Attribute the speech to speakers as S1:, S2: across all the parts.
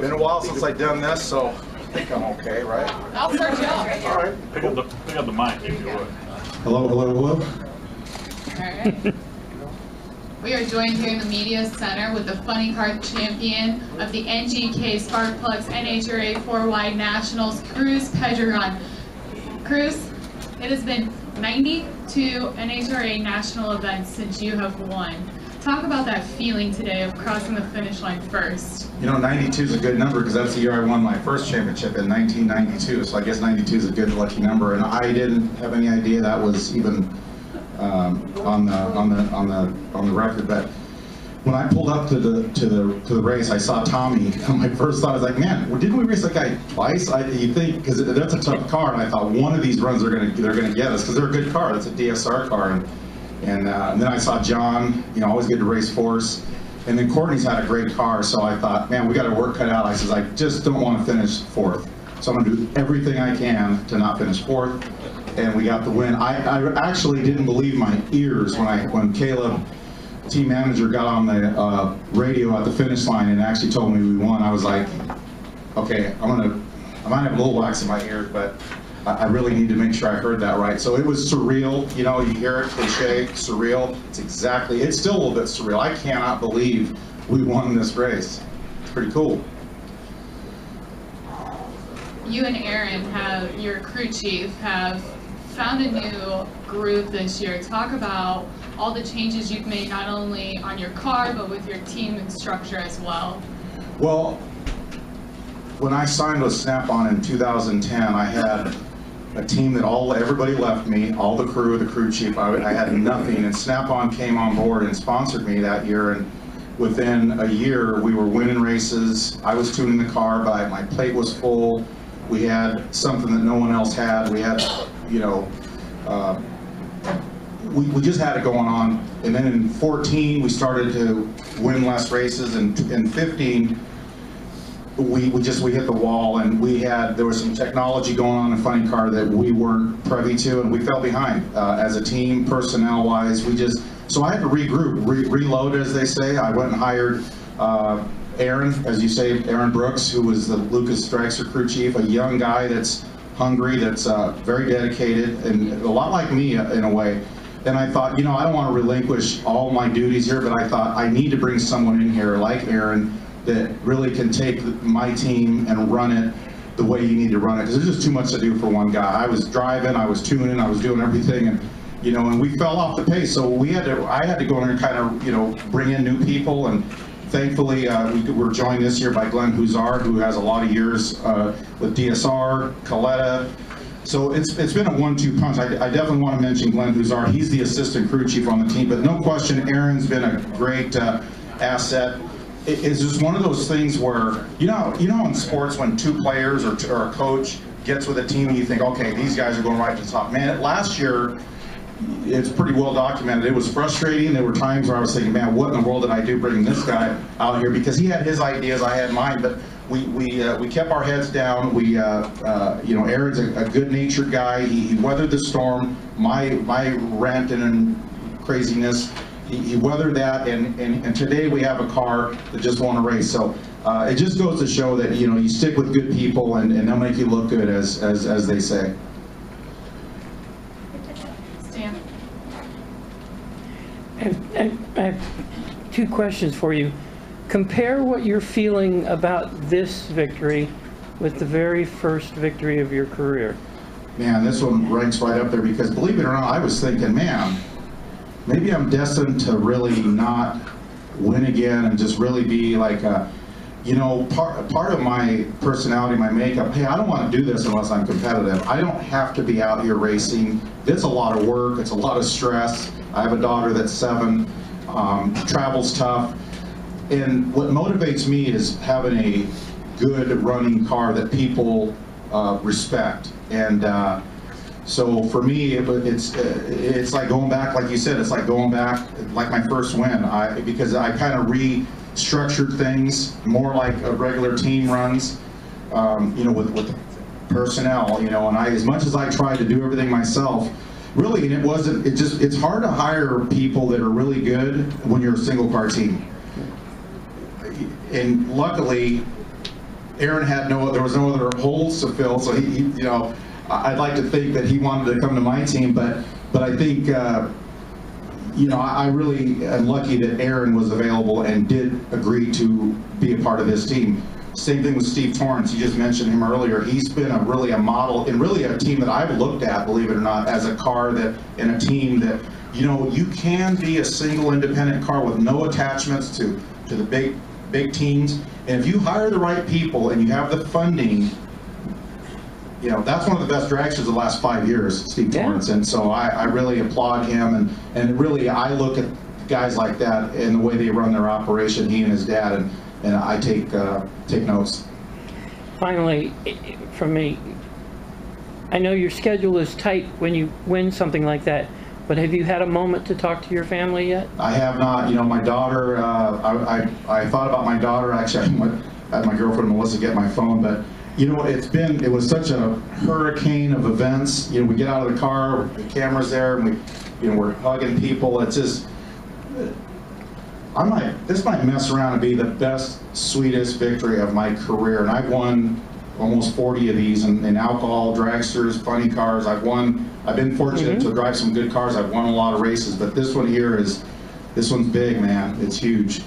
S1: Been a while since I've done this, so I think I'm okay, right?
S2: I'll start you off.
S1: All right.
S3: Pick up the mic if you would.
S1: Hello, hello, hello.
S2: All right. We are joined here in the Media Center with the Funny Car Champion of the NGK Sparkplugs NHRA 4-Wide Nationals, Cruz Pedregon. Cruz, it has been 92 NHRA national events since you have won. Talk about that feeling today of crossing the finish line first.
S1: You know, 92 is a good number because that's the year I won my first championship in 1992. So I guess 92 is a good lucky number, and I didn't have any idea that was even on the record. But when I pulled up to the race, I saw Tommy. My first thought was like, man, didn't we race that guy twice? You think, because that's a tough car, and I thought one of these runs they're gonna get us because they're a good car. It's a DSR car, and then I saw John. You know, always good to race force. And then Courtney's had a great car, so I thought, man, we got our work cut out. I says, I just don't want to finish fourth. So I'm going to do everything I can to not finish fourth. And we got the win. I actually didn't believe my ears when Caleb, team manager, got on the radio at the finish line and actually told me we won. I was like, okay, I might have a little wax in my ears, but I really need to make sure I heard that right. So it was surreal. You know, you hear it, cliche, surreal. It's still a little bit surreal. I cannot believe we won this race. It's pretty cool.
S2: You and Aaron, your crew chief, have found a new groove this year. Talk about all the changes you've made, not only on your car, but with your team and structure as well.
S1: Well, when I signed with Snap-on in 2010, I had a team that everybody left me, all the crew chief. I had nothing, and Snap-on came on board and sponsored me that year. And within a year, we were winning races. I was tuning the car, but my plate was full. We had something that no one else had. We had, you know, we just had it going on. And then in 14, we started to win less races, and in 15. We hit the wall, and there was some technology going on in Funny Car that we weren't privy to, and we fell behind as a team, personnel-wise. So I had to regroup, reload, as they say. I went and hired Aaron, as you say, Aaron Brooks, who was the Lucas Dragster crew chief, a young guy that's hungry, that's very dedicated, and a lot like me in a way. And I thought, you know, I don't want to relinquish all my duties here, but I thought I need to bring someone in here like Aaron that really can take my team and run it the way you need to run it, because there's just too much to do for one guy. I was driving, I was tuning, I was doing everything, and you know, and we fell off the pace. So I had to go in and kind of, you know, bring in new people, and thankfully we were joined this year by Glenn Huzar, who has a lot of years with DSR, Coletta. So it's been a 1-2 punch. I definitely want to mention Glenn Huzar. He's the assistant crew chief on the team, but no question, Aaron's been a great asset. It's just one of those things where, you know in sports when two players or a coach gets with a team and you think, okay, these guys are going right to the top. Man, last year, it's pretty well documented. It was frustrating. There were times where I was thinking, man, what in the world did I do bringing this guy out here? Because he had his ideas, I had mine, but we kept our heads down. You know, Aaron's a good-natured guy. He weathered the storm. My ranting and craziness. He weathered that, and today we have a car that just won a race. So it just goes to show that, you know, you stick with good people, and they'll make you look good, as they say.
S2: Stan.
S4: I have two questions for you. Compare what you're feeling about this victory with the very first victory of your career.
S1: Man, this one ranks right up there, because believe it or not, I was thinking, man, maybe I'm destined to really not win again and just really be like you know, part of my personality, my makeup, hey, I don't want to do this unless I'm competitive. I don't have to be out here racing. It's a lot of work. It's a lot of stress. I have a daughter that's 7. Travel's tough. And what motivates me is having a good running car that people respect. And so for me, it's like going back, like you said, it's like going back, like my first win, because I kind of restructured things more like a regular team runs, you know, with personnel, you know, and as much as I tried to do everything myself, really, and it's hard to hire people that are really good when you're a single car team. And luckily, Aaron had there was no other holes to fill, so he you know, I'd like to think that he wanted to come to my team, but I think, you know, I really am lucky that Aaron was available and did agree to be a part of this team. Same thing with Steve Torrance. You just mentioned him earlier. He's been really a model and really a team that I've looked at, believe it or not, as a car that, in a team that, you know, you can be a single independent car with no attachments to the big teams. And if you hire the right people and you have the funding, you know, that's one of the best dragsters of the last 5 years, Steve Torrance. And so I really applaud him, and really I look at guys like that and the way they run their operation, he and his dad, and I take notes.
S4: Finally, from me, I know your schedule is tight when you win something like that, but have you had a moment to talk to your family yet?
S1: I have not. You know, my daughter, I thought about my daughter. Actually, I had my girlfriend Melissa get my phone, but you know, it was such a hurricane of events. You know, we get out of the car, the camera's there, and we're hugging people. It's just, this might mess around and be the best, sweetest victory of my career. And I've won almost 40 of these in alcohol, dragsters, funny cars. I've been fortunate to drive some good cars. I've won a lot of races, but this one here this one's big, man. It's huge.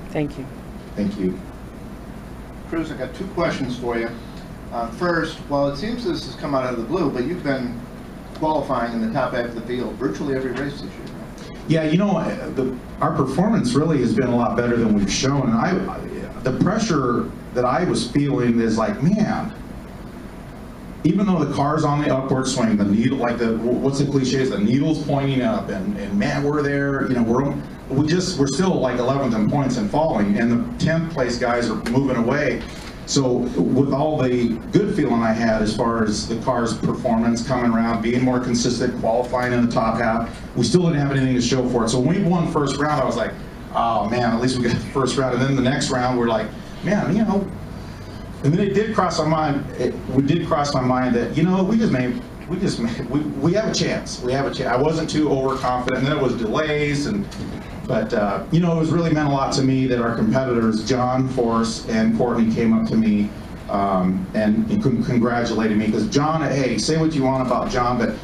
S4: Thank you.
S1: Thank you.
S5: Cruz, I got 2 questions for you. First, well, it seems this has come out of the blue, but you've been qualifying in the top half of the field virtually every race this year.
S1: Yeah, you know, our performance really has been a lot better than we've shown. And the pressure that I was feeling is like, man, even though the car's on the upward swing, the needle, like what's the cliche is, the needle's pointing up, and man, we're there. You know, we're still like 11th in points and falling, and the 10th place guys are moving away. So with all the good feeling I had as far as the car's performance coming around, being more consistent, qualifying in the top half, we still didn't have anything to show for it. So when we won first round, I was like, oh man, at least we got the first round. And then the next round, we're like, man, you know. And then it did cross my mind. That, you know, we have a chance. We have a chance. I wasn't too overconfident. And then it was delays, but you know, it was really meant a lot to me that our competitors, John Force and Courtney, came up to me and congratulated me, because John, hey, say what you want about John, but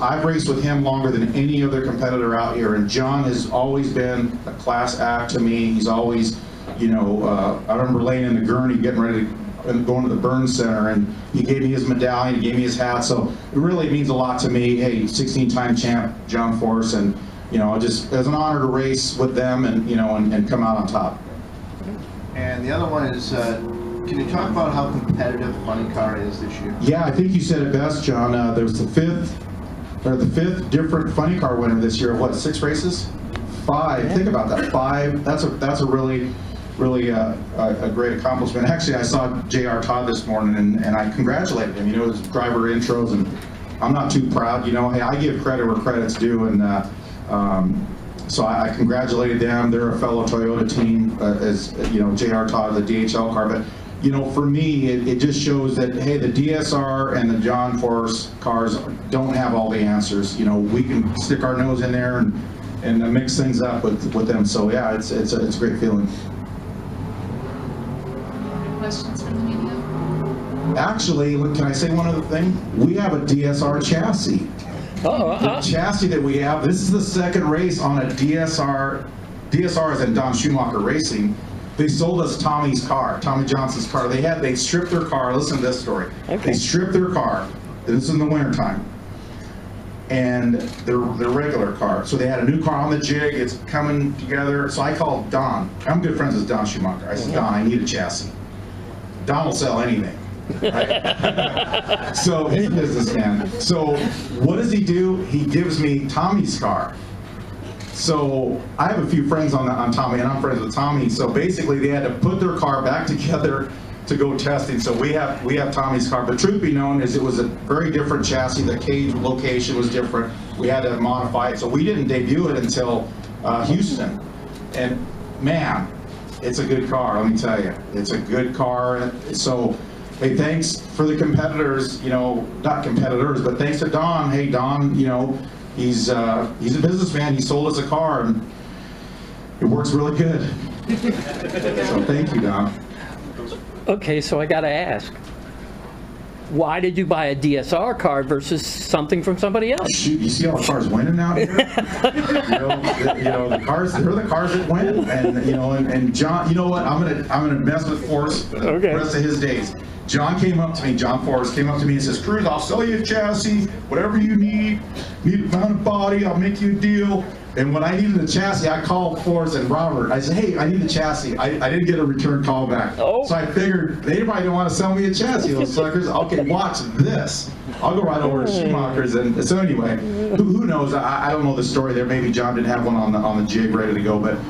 S1: I've raced with him longer than any other competitor out here, and John has always been a class act to me. He's always, you know, I remember laying in the gurney getting ready to going to the Burn Center, and he gave me his medallion, he gave me his hat, so it really means a lot to me. Hey, 16-time champ John Force, and you know, just as an honor to race with them, and you know, and come out on top.
S5: And the other one is, can you talk about how competitive Funny Car is this year?
S1: Yeah, I think you said it best, John. There was the fifth different Funny Car winner this year. What, 6 races? 5. Yeah. Think about that. 5. That's a really a great accomplishment. Actually, I saw J.R. Todd this morning, and I congratulated him. You know, his driver intros, and I'm not too proud. You know, hey, I give credit where credit's due, and so I congratulated them. They're a fellow Toyota team, as you know, J.R. Todd, the DHL car. But you know, for me, it just shows that, hey, the DSR and the John Force cars don't have all the answers. You know, we can stick our nose in there and mix things up with them. So yeah, it's a great feeling.
S2: Questions from the media?
S1: Actually, can I say one other thing? We have a DSR chassis. The chassis that we have, this is the second race on a DSR. DSR is in Don Schumacher Racing. They sold us Tommy's car, Tommy Johnson's car. They stripped their car. Listen to this story. Okay. They stripped their car. This is in the wintertime. And their regular car. So they had a new car on the jig. It's coming together. So I called Don. I'm good friends with Don Schumacher. I said, Don, I need a chassis. Don will sell anything. Right? So he's a businessman. So what does he do? He gives me Tommy's car. So I have a few friends on Tommy, and I'm friends with Tommy. So basically, they had to put their car back together to go testing. So we have Tommy's car. But truth be known, is it was a very different chassis. The cage location was different. We had to modify it. So we didn't debut it until Houston. And man, it's a good car. Let me tell you, it's a good car. So hey, thanks for the competitors. You know, not competitors, but thanks to Don. Hey, Don, you know. He's a businessman. He sold us a car, and it works really good. So thank you, Don.
S4: Okay, so I gotta ask, why did you buy a DSR card versus something from somebody else?
S1: Shoot, you see all the cars winning out here? The cars, they're the cars that win. And John, you know what? I'm gonna mess with Forrest for the rest of his days. John Forrest came up to me and says, Cruz, I'll sell you a chassis, whatever you need a mounted body, I'll make you a deal. And when I needed a chassis, I called Forrest and Robert. I said, hey, I need a chassis. I didn't get a return call back.
S4: Oh.
S1: So I figured they probably didn't want to sell me a chassis, those suckers. Okay, watch this. I'll go right over to Schumacher's. And so anyway, who knows? I don't know the story there. Maybe John didn't have one on the jig ready to go, but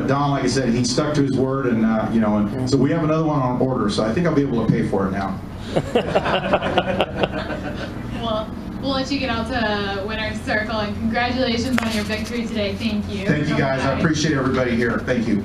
S1: Don, like I said, he stuck to his word, and and so we have another one on order. So I think I'll be able to pay for it now.
S2: Well, we'll let you get out to Winner's Circle, and congratulations on your victory today. Thank you.
S1: Thank you, guys. I appreciate everybody here. Thank you.